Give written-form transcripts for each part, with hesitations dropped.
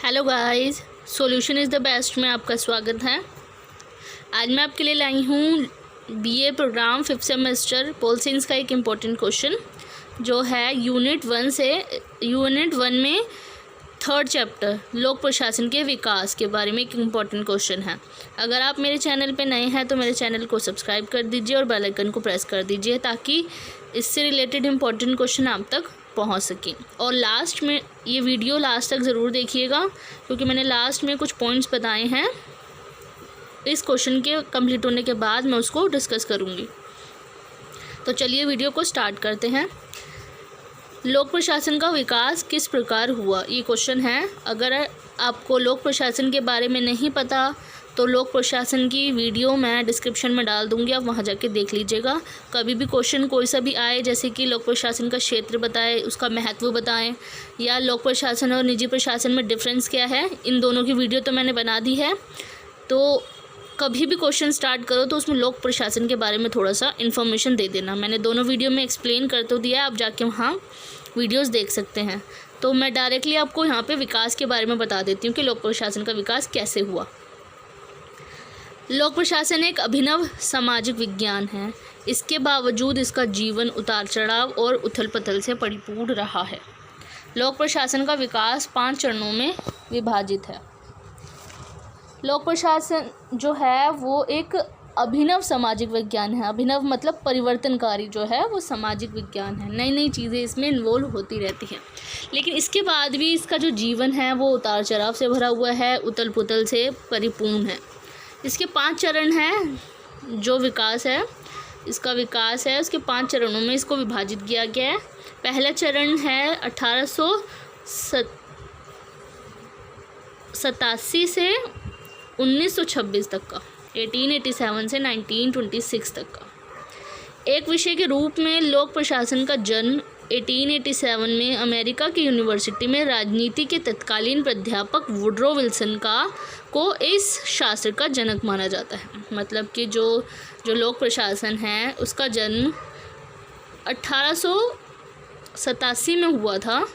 Hello guys, solution is the best में आपका स्वागत है। आज मैं आपके लिए लाई हूँ BA programme 5th semester pol science का एक इम्पोर्टेंट क्वेश्चन जो है यूनिट 1 में 3rd चैप्टर लोक प्रशासन के विकास के बारे में एक इम्पोर्टेंट क्वेश्चन है। अगर आप मेरे चैनल पे नए हैं तो मेरे चैनल को सब्सक्राइब कर दीजिए और बेल आइकन को प्रेस कर दीजिए ताकि इससे रिलेटेड इम्पोर्टेंट क्वेश्चन आप तक पहुंच सकें। और लास्ट में ये वीडियो लास्ट तक ज़रूर देखिएगा क्योंकि मैंने लास्ट में कुछ पॉइंट्स बताए हैं। इस क्वेश्चन के कंप्लीट होने के बाद मैं उसको डिस्कस करूँगी। तो चलिए वीडियो को स्टार्ट करते हैं। लोक प्रशासन का विकास किस प्रकार हुआ, ये क्वेश्चन है। अगर आपको लोक प्रशासन के बारे में नहीं पता तो लोक प्रशासन की वीडियो मैं डिस्क्रिप्शन में डाल दूंगी, आप वहां जाके देख लीजिएगा। कभी भी क्वेश्चन कोई सा भी आए, जैसे कि लोक प्रशासन का क्षेत्र बताएं, उसका महत्व बताएं, या लोक प्रशासन और निजी प्रशासन में डिफरेंस क्या है, इन दोनों की वीडियो तो मैंने बना दी है। तो कभी भी क्वेश्चन स्टार्ट करो तो उसमें लोक प्रशासन के बारे में थोड़ा सा इन्फॉर्मेशन दे देना। मैंने दोनों वीडियो में एक्सप्लेन कर तो दिया है, आप जाके वहाँ वीडियोस देख सकते हैं। तो मैं डायरेक्टली आपको यहाँ पे विकास के बारे में बता देती हूँ कि लोक प्रशासन का विकास कैसे हुआ। लोक प्रशासन एक अभिनव सामाजिक विज्ञान है। इसके बावजूद इसका जीवन उतार चढ़ाव और उथल पुथल से परिपूर्ण रहा है। लोक प्रशासन का विकास 5 चरणों में विभाजित है। लोक प्रशासन जो है वो एक अभिनव सामाजिक विज्ञान है। अभिनव मतलब परिवर्तनकारी जो है वो सामाजिक विज्ञान है। नई नई चीज़ें इसमें इन्वॉल्व होती रहती हैं, लेकिन इसके बाद भी इसका जो जीवन है वो उतार चढ़ाव से भरा हुआ है, उथल पुथल से परिपूर्ण है। इसके 5 चरण हैं। जो विकास है, इसका विकास है, उसके 5 चरणों में इसको विभाजित किया गया है। पहला चरण है 1887 से 1926 तक का, 1887 से 1926 तक का। एक विषय के रूप में लोक प्रशासन का जन्म 1887 में अमेरिका की यूनिवर्सिटी में राजनीति के तत्कालीन प्राध्यापक वुडरो विल्सन को इस शास्त्र का जनक माना जाता है। मतलब कि जो लोक प्रशासन है उसका जन्म 1887 में हुआ था,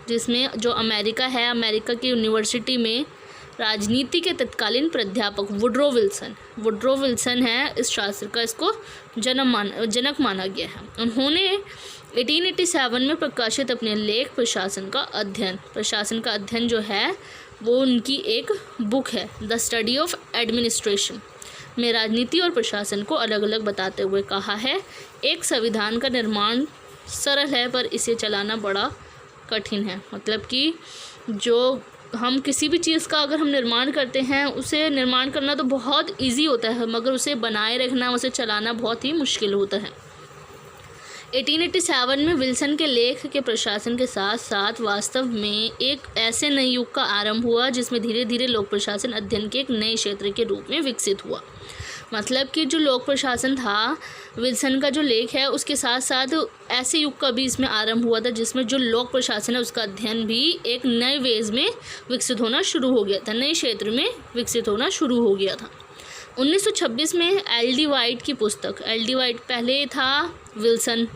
जिसमें जो अमेरिका है, अमेरिका की यूनिवर्सिटी में राजनीति के तत्कालीन प्राध्यापक वुडरो विल्सन है इस शास्त्र का, इसको जनक माना गया है। उन्होंने 1887 में प्रकाशित अपने लेख प्रशासन का अध्ययन जो है वो उनकी एक बुक है, द स्टडी ऑफ एडमिनिस्ट्रेशन, में राजनीति और प्रशासन को अलग अलग बताते हुए कहा है, एक संविधान का निर्माण सरल है पर इसे चलाना बड़ा कठिन है। मतलब कि जो हम किसी भी चीज़ का अगर हम निर्माण करते हैं, उसे निर्माण करना तो बहुत इजी होता है, मगर उसे बनाए रखना, उसे चलाना बहुत ही मुश्किल होता है। 1887 में विल्सन के लेख के प्रशासन के साथ साथ वास्तव में एक ऐसे नए युग का आरंभ हुआ जिसमें धीरे धीरे लोक प्रशासन अध्ययन के एक नए क्षेत्र के रूप में विकसित हुआ। मतलब कि जो लोक प्रशासन था, विल्सन का जो लेख है, उसके साथ साथ ऐसे युग का भी इसमें आरंभ हुआ था जिसमें जो लोक प्रशासन है उसका अध्ययन भी एक नए वेज में विकसित होना शुरू हो गया था, नए क्षेत्र में विकसित होना शुरू हो गया था। 1926 में एल.डी. वाइट की पुस्तक, एल.डी. वाइट पहले था विल्सन,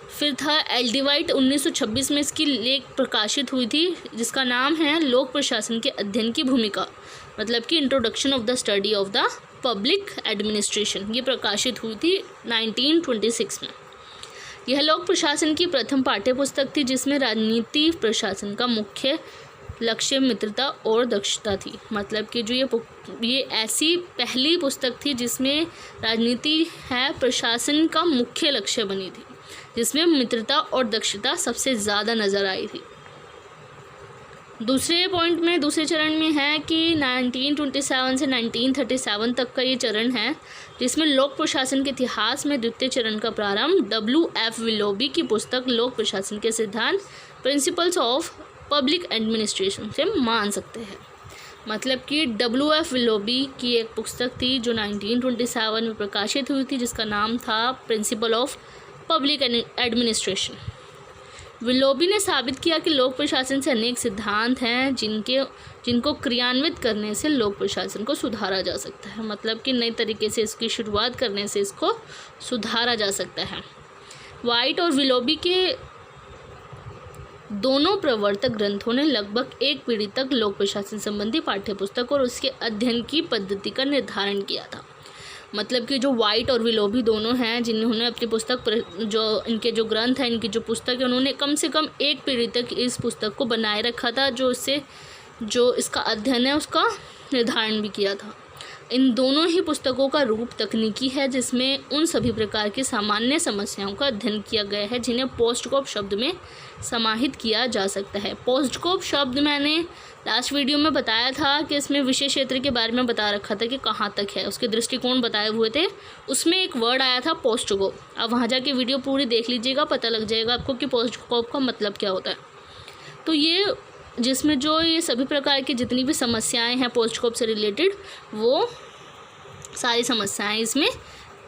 फिर था एल.डी. वाइट, 1926 में इसकी लेख प्रकाशित हुई थी जिसका नाम है लोक प्रशासन के अध्ययन की भूमिका, मतलब कि introduction of the study of the public administration. ये प्रकाशित हुई थी 1926 में। यह लोक प्रशासन की प्रथम पाठ्य पुस्तक थी जिसमें राजनीति प्रशासन का मुख्य लक्ष्य मित्रता और दक्षता थी। मतलब कि जो ये ऐसी पहली पुस्तक थी जिसमें राजनीति है प्रशासन का मुख्य लक्ष्य बनी थी, जिसमें मित्रता और दक्षता सबसे ज़्यादा नज़र आई थी। दूसरे चरण में है कि 1927 से 1937 तक का ये चरण है जिसमें लोक प्रशासन के इतिहास में द्वितीय चरण का प्रारंभ W.F. विलोबी की पुस्तक लोक प्रशासन के सिद्धांत, प्रिंसिपल्स ऑफ पब्लिक एडमिनिस्ट्रेशन से मान सकते हैं। मतलब कि W.F. विलोबी की एक पुस्तक थी जो 1927 में प्रकाशित हुई थी जिसका नाम था principle of public administration. Willoughby ने साबित किया कि लोक प्रशासन से अनेक सिद्धांत हैं जिनको क्रियान्वित करने से लोक प्रशासन को सुधारा जा सकता है। मतलब कि नए तरीके से इसकी शुरुआत करने से इसको सुधारा जा सकता है। वाइट और विलोबी के दोनों प्रवर्तक ग्रंथों ने लगभग एक पीढ़ी तक लोक प्रशासन संबंधी पाठ्यपुस्तक और उसके अध्ययन की पद्धति का निर्धारण किया था। मतलब कि जो वाइट और विलोबी दोनों हैं, जिन्होंने अपनी पुस्तक जो इनके जो ग्रंथ हैं, इनकी जो पुस्तक है, उन्होंने कम से कम एक पीढ़ी तक इस पुस्तक को बनाए रखा था, जो इसका अध्ययन है उसका निर्धारण भी किया था। इन दोनों ही पुस्तकों का रूप तकनीकी है, जिसमें उन सभी प्रकार की सामान्य समस्याओं का अध्ययन किया गया है जिन्हें पोस्टस्कोप शब्द में समाहित किया जा सकता है। पोस्टस्कोप शब्द मैंने लास्ट वीडियो में बताया था कि इसमें विषय क्षेत्र के बारे में बता रखा था कि कहाँ तक है, उसके दृष्टिकोण बताए हुए थे। उसमें एक वर्ड आया था पोस्टस्कोप। अब वहाँ जाके वीडियो पूरी देख लीजिएगा, पता लग जाएगा आपको कि पोस्टस्कोप का मतलब क्या होता है। तो ये जिसमें जो ये सभी प्रकार की जितनी भी समस्याएं हैं पोस्टस्कोप से रिलेटेड, वो सारी समस्याएं इसमें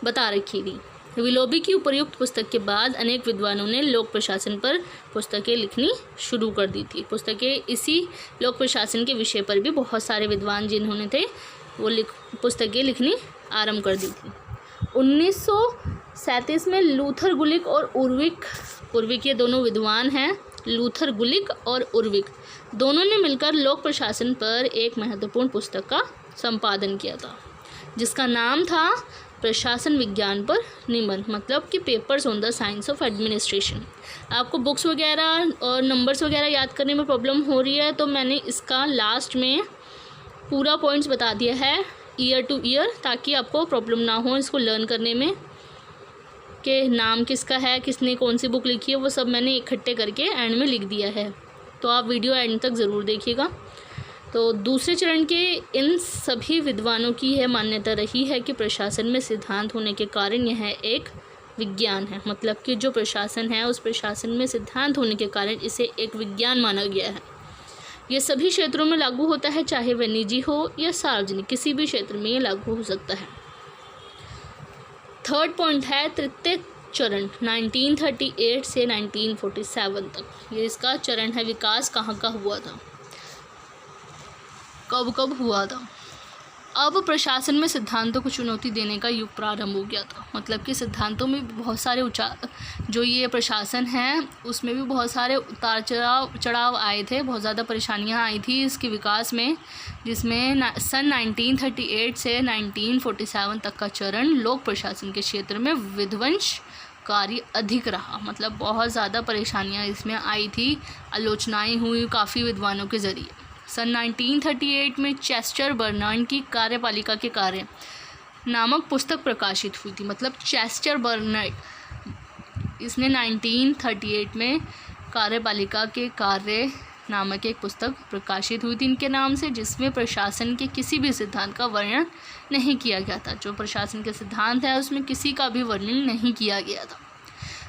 बता रखी थी। विलोबी की उपर्युक्त पुस्तक के बाद अनेक विद्वानों ने लोक प्रशासन पर पुस्तकें लिखनी शुरू कर दी थी। पुस्तकें इसी लोक प्रशासन के विषय पर भी बहुत सारे विद्वान जिन्होंने थे वो पुस्तकें लिखनी आरंभ कर दी थी। 1937 में लूथर गुलिक और उर्विक ये दोनों विद्वान हैं। लूथर गुलिक और उर्विक दोनों ने मिलकर लोक प्रशासन पर एक महत्वपूर्ण पुस्तक का संपादन किया था, जिसका नाम था प्रशासन विज्ञान पर निबंध, मतलब कि papers on the science of administration. आपको बुक्स वगैरह और नंबर्स वगैरह याद करने में प्रॉब्लम हो रही है तो मैंने इसका लास्ट में पूरा पॉइंट्स बता दिया है ईयर टू ईयर, ताकि आपको प्रॉब्लम ना हो इसको लर्न करने में कि नाम किसका है, किसने कौन सी बुक लिखी है, वो सब मैंने इकट्ठे करके एंड में लिख दिया है। तो आप वीडियो एंड तक ज़रूर देखिएगा। तो दूसरे चरण के इन सभी विद्वानों की यह मान्यता रही है कि प्रशासन में सिद्धांत होने के कारण यह एक विज्ञान है। मतलब कि जो प्रशासन है उस प्रशासन में सिद्धांत होने के कारण इसे एक विज्ञान माना गया है। यह सभी क्षेत्रों में लागू होता है, चाहे वह निजी हो या सार्वजनिक, किसी भी क्षेत्र में ये लागू हो सकता है। थर्ड पॉइंट है तृतीय चरण 1938 से 1947 तक। ये इसका चरण है। विकास कहाँ का हुआ था, कब हुआ था। अब प्रशासन में सिद्धांतों को चुनौती देने का युग प्रारंभ हो गया था। मतलब कि सिद्धांतों में बहुत सारे जो ये प्रशासन है उसमें भी बहुत सारे उतार चढ़ाव आए थे, बहुत ज़्यादा परेशानियां आई थी इसके विकास में, जिसमें सन 1938 से 1947 तक का चरण लोक प्रशासन के क्षेत्र में विध्वंसकारी अधिक रहा। मतलब बहुत ज़्यादा परेशानियाँ इसमें आई थी, आलोचनाएँ हुई काफ़ी विद्वानों के ज़रिए। सन 1938 में चेस्टर बर्नर्ड की कार्यपालिका के कार्य नामक पुस्तक प्रकाशित हुई थी। मतलब चेस्टर बर्नर्ड इसने 1938 में कार्यपालिका के कार्य नामक एक पुस्तक प्रकाशित हुई थी इनके नाम से, जिसमें प्रशासन के किसी भी सिद्धांत का वर्णन नहीं किया गया था। जो प्रशासन के सिद्धांत है उसमें किसी का भी वर्णन नहीं किया गया था।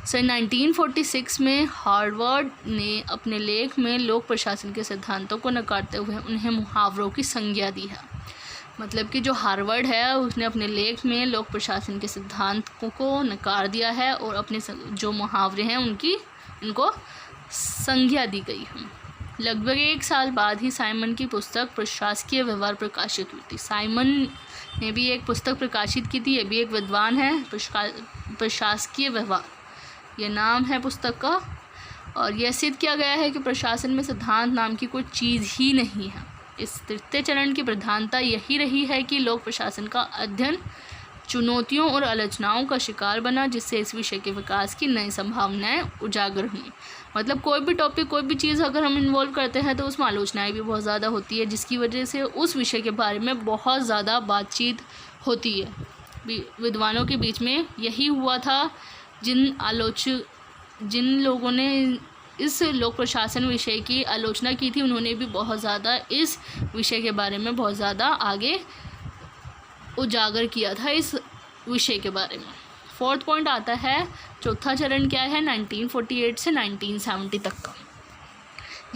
सन 1946 में हार्वर्ड ने अपने लेख में लोक प्रशासन के सिद्धांतों को नकारते हुए उन्हें मुहावरों की संज्ञा दी है। मतलब कि जो हार्वर्ड है उसने अपने लेख में लोक प्रशासन के सिद्धांतों को नकार दिया है और अपने जो मुहावरे हैं इनको संज्ञा दी गई है। लगभग 1 साल बाद ही साइमन की पुस्तक प्रशासकीय व्यवहार प्रकाशित हुई थी। साइमन ने भी एक पुस्तक प्रकाशित की थी, ये भी एक विद्वान है। प्रशासकीय व्यवहार ये नाम है पुस्तक का, और यह सिद्ध किया गया है कि प्रशासन में सिद्धांत नाम की कोई चीज़ ही नहीं है। इस तृतीय चरण की प्रधानता यही रही है कि लोक प्रशासन का अध्ययन चुनौतियों और आलोचनाओं का शिकार बना, जिससे इस विषय के विकास की नई संभावनाएं उजागर हुई। मतलब कोई भी टॉपिक, कोई भी चीज़ अगर हम इन्वॉल्व करते हैं तो उसमें आलोचनाएं भी बहुत ज़्यादा होती है, जिसकी वजह से उस विषय के बारे में बहुत ज़्यादा बातचीत होती है। विद्वानों के बीच में यही हुआ था। जिन लोगों ने इस लोक प्रशासन विषय की आलोचना की थी उन्होंने भी बहुत ज़्यादा इस विषय के बारे में बहुत ज़्यादा आगे उजागर किया था इस विषय के बारे में। फोर्थ पॉइंट आता है, चौथा चरण क्या है, 1948 से 1970 तक का।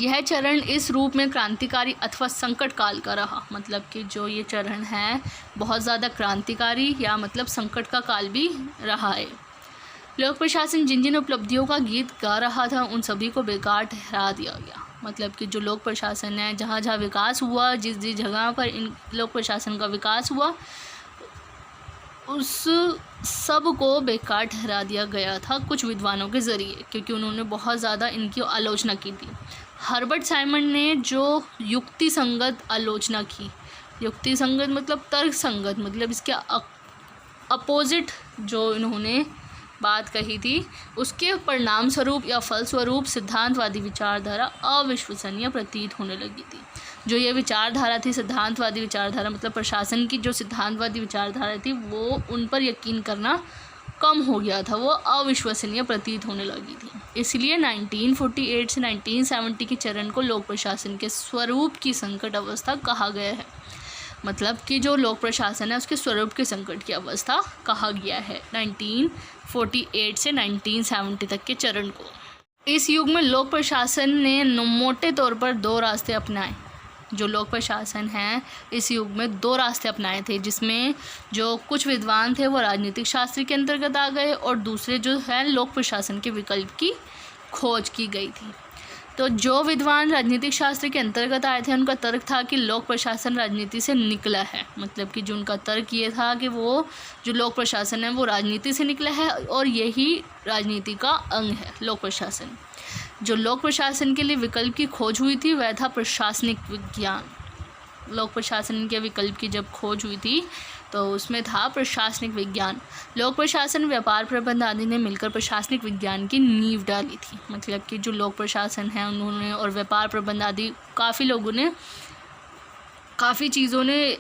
यह चरण इस रूप में क्रांतिकारी अथवा संकट काल का रहा। मतलब कि जो ये चरण है बहुत ज़्यादा क्रांतिकारी या मतलब संकट का काल भी रहा है। लोक प्रशासन जिन जिन उपलब्धियों का गीत गा रहा था उन सभी को बेकार ठहरा दिया गया। मतलब कि जो लोक प्रशासन है, जहाँ जहाँ विकास हुआ, जिस जिस जगह पर इन लोक प्रशासन का विकास हुआ, उस सबको बेकार ठहरा दिया गया था कुछ विद्वानों के ज़रिए, क्योंकि उन्होंने बहुत ज़्यादा इनकी आलोचना की थी। हर्बर्ट साइमन ने जो युक्ति संगत आलोचना की, युक्ति संगत मतलब तर्क संगत, मतलब इसके अपोजिट जो इन्होंने बात कही थी, उसके परिणाम स्वरूप या फलस्वरूप सिद्धांतवादी विचारधारा अविश्वसनीय प्रतीत होने लगी थी। जो ये विचारधारा थी, सिद्धांतवादी विचारधारा मतलब प्रशासन की जो सिद्धांतवादी विचारधारा थी, वो उन पर यकीन करना कम हो गया था, वो अविश्वसनीय प्रतीत होने लगी थी। इसलिए 1948 से 1970 के चरण को लोक प्रशासन के स्वरूप की संकट अवस्था कहा गया है। मतलब कि जो लोक प्रशासन है उसके स्वरूप के संकट की अवस्था कहा गया है 1948 से 1970 तक के चरण को। इस युग में लोक प्रशासन ने मोटे तौर पर दो रास्ते अपनाए। जो लोक प्रशासन है इस युग में दो रास्ते अपनाए थे, जिसमें जो कुछ विद्वान थे वो राजनीतिक शास्त्र के अंतर्गत आ गए और दूसरे जो है लोक प्रशासन के विकल्प की खोज की गई थी। तो जो विद्वान राजनीतिक शास्त्र के अंतर्गत आए थे उनका तर्क था कि लोक प्रशासन राजनीति से निकला है, मतलब कि जो उनका तर्क ये था कि वो जो लोक प्रशासन है वो राजनीति से निकला है और यही राजनीति का अंग है लोक प्रशासन। जो लोक प्रशासन के लिए विकल्प की खोज हुई थी वह था प्रशासनिक विज्ञान। लोक प्रशासन के विकल्प की जब खोज हुई थी तो उसमें था प्रशासनिक विज्ञान। लोक प्रशासन, व्यापार प्रबंध आदि ने मिलकर प्रशासनिक विज्ञान की नींव डाली थी। मतलब कि जो लोक प्रशासन है उन्होंने और व्यापार प्रबंध आदि काफ़ी लोगों ने, काफ़ी चीज़ों ने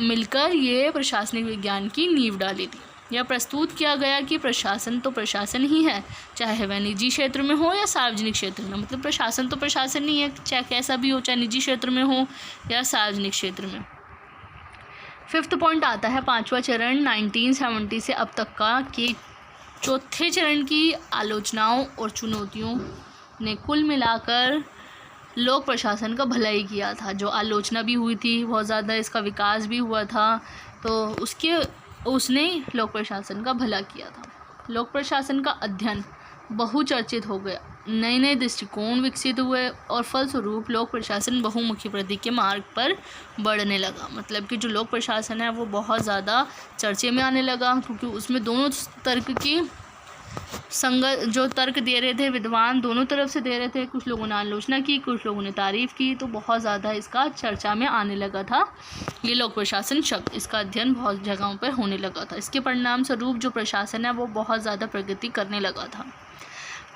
मिलकर ये प्रशासनिक विज्ञान की नींव डाली थी। यह प्रस्तुत किया गया कि प्रशासन तो प्रशासन ही है, चाहे वह निजी क्षेत्र में हो या सार्वजनिक क्षेत्र में। मतलब प्रशासन तो प्रशासन ही है, चाहे कैसा भी हो, चाहे निजी क्षेत्र में हो या सार्वजनिक क्षेत्र में। 5th पॉइंट आता है पांचवा चरण 1970 से अब तक का, कि चौथे चरण की आलोचनाओं और चुनौतियों ने कुल मिलाकर लोक प्रशासन का भला ही किया था। जो आलोचना भी हुई थी बहुत ज़्यादा, इसका विकास भी हुआ था, तो उसने लोक प्रशासन का भला किया था। लोक प्रशासन का अध्ययन बहुचर्चित हो गया, नए नए दृष्टिकोण विकसित हुए और फलस्वरूप लोक प्रशासन बहुमुखी वृद्धि के मार्ग पर बढ़ने लगा। मतलब कि जो लोक प्रशासन है वो बहुत ज़्यादा चर्चे में आने लगा, क्योंकि उसमें दोनों तर्क की संगत, जो तर्क दे रहे थे विद्वान दोनों तरफ से दे रहे थे। कुछ लोगों ने आलोचना की, कुछ लोगों ने तारीफ़ की, तो बहुत ज़्यादा इसका चर्चा में आने लगा था ये लोक प्रशासन शब्द। इसका अध्ययन बहुत जगहों पर होने लगा था। इसके परिणाम स्वरूप जो प्रशासन है वो बहुत ज़्यादा प्रगति करने लगा था।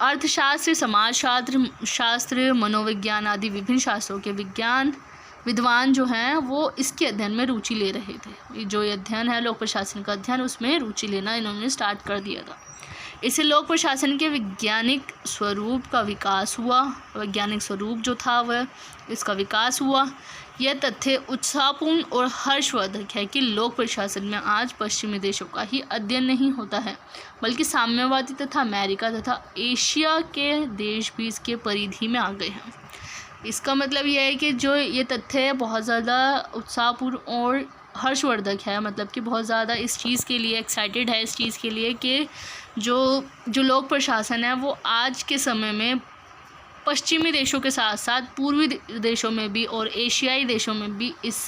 अर्थशास्त्र, समाजशास्त्र, मनोविज्ञान आदि विभिन्न शास्त्रों के विद्वान जो हैं वो इसके अध्ययन में रुचि ले रहे थे। जो ये अध्ययन है लोक प्रशासन का अध्ययन, उसमें रुचि लेना इन्होंने स्टार्ट कर दिया था। इससे लोक प्रशासन के वैज्ञानिक स्वरूप का विकास हुआ। वैज्ञानिक स्वरूप जो था वह इसका विकास हुआ। यह तथ्य उत्साहपूर्ण और हर्षवर्धक है कि लोक प्रशासन में आज पश्चिमी देशों का ही अध्ययन नहीं होता है, बल्कि साम्यवादी तथा अमेरिका तथा एशिया के देश भी इसके परिधि में आ गए हैं। इसका मतलब यह है कि जो ये तथ्य है बहुत ज़्यादा उत्साहपूर्ण और हर्षवर्धक है, मतलब कि बहुत ज़्यादा इस चीज़ के लिए एक्साइटेड है, इस चीज़ के लिए कि जो लोक प्रशासन है वो आज के समय में पश्चिमी देशों के साथ साथ पूर्वी देशों में भी और एशियाई देशों में भी इस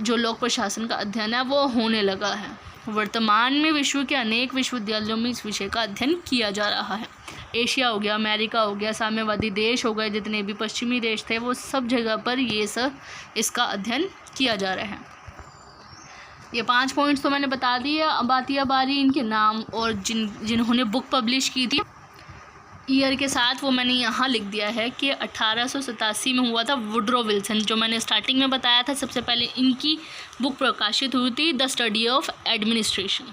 जो लोक प्रशासन का अध्ययन है वो होने लगा है। वर्तमान में विश्व के अनेक विश्वविद्यालयों में इस विषय का अध्ययन किया जा रहा है। एशिया हो गया, अमेरिका हो गया, साम्यवादी देश हो गए, जितने भी पश्चिमी देश थे वो सब जगह पर ये सब इसका अध्ययन किया जा रहा है। ये 5 पॉइंट्स तो मैंने बता दिए। अब आती है बारी इनके नाम और जिन्होंने बुक पब्लिश की थी ईयर के साथ, वो मैंने यहाँ लिख दिया है कि 1887 में हुआ था वुड्रो विल्सन, जो मैंने स्टार्टिंग में बताया था। सबसे पहले इनकी बुक प्रकाशित हुई थी the study of administration.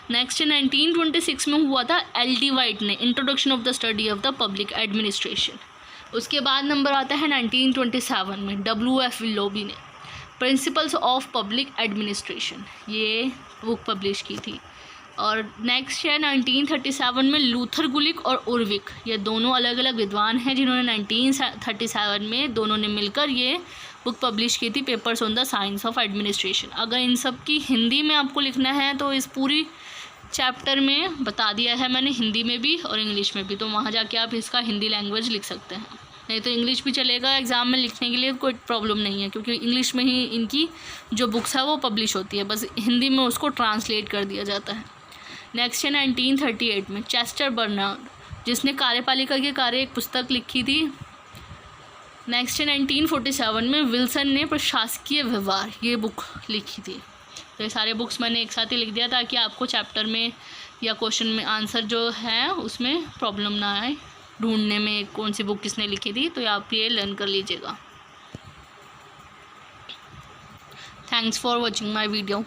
Next 1926 में हुआ था L.D. वाइट ने introduction of the study of the public administration. उसके बाद नंबर आता है 1927 में W.F. विलोबी ने प्रिंसिपल्स ऑफ पब्लिक एडमिनिस्ट्रेशन, ये बुक पब्लिश की थी। और नेक्स्ट है 1937 में लूथर गुलिक और उर्विक, ये दोनों अलग अलग विद्वान हैं जिन्होंने 1937 में दोनों ने मिलकर ये बुक पब्लिश की थी, papers on the science of administration. अगर इन सब की हिंदी में आपको लिखना है तो इस पूरी चैप्टर में बता दिया है मैंने, हिंदी में भी और इंग्लिश में भी, तो वहाँ जाके आप इसका हिंदी लैंग्वेज लिख सकते हैं। नहीं तो इंग्लिश भी चलेगा, एग्ज़ाम में लिखने के लिए कोई प्रॉब्लम नहीं है, क्योंकि इंग्लिश में ही इनकी जो बुक्स है वो पब्लिश होती है, बस हिंदी में उसको ट्रांसलेट कर दिया जाता है। नेक्स्ट है 1938 में चेस्टर बर्नार्ड, जिसने कार्यपालिका के कार्य एक पुस्तक लिखी थी। नेक्स्ट है 1947 में विल्सन ने प्रशासकीय व्यवहार ये बुक लिखी थी। तो ये सारे बुक्स मैंने एक साथ ही लिख दिया ताकि आपको चैप्टर में या क्वेश्चन में आंसर जो है उसमें प्रॉब्लम ना आए ढूंढने में कौन सी बुक किसने लिखी थी, तो आप ये लर्न कर लीजिएगा। Thanks for watching my video.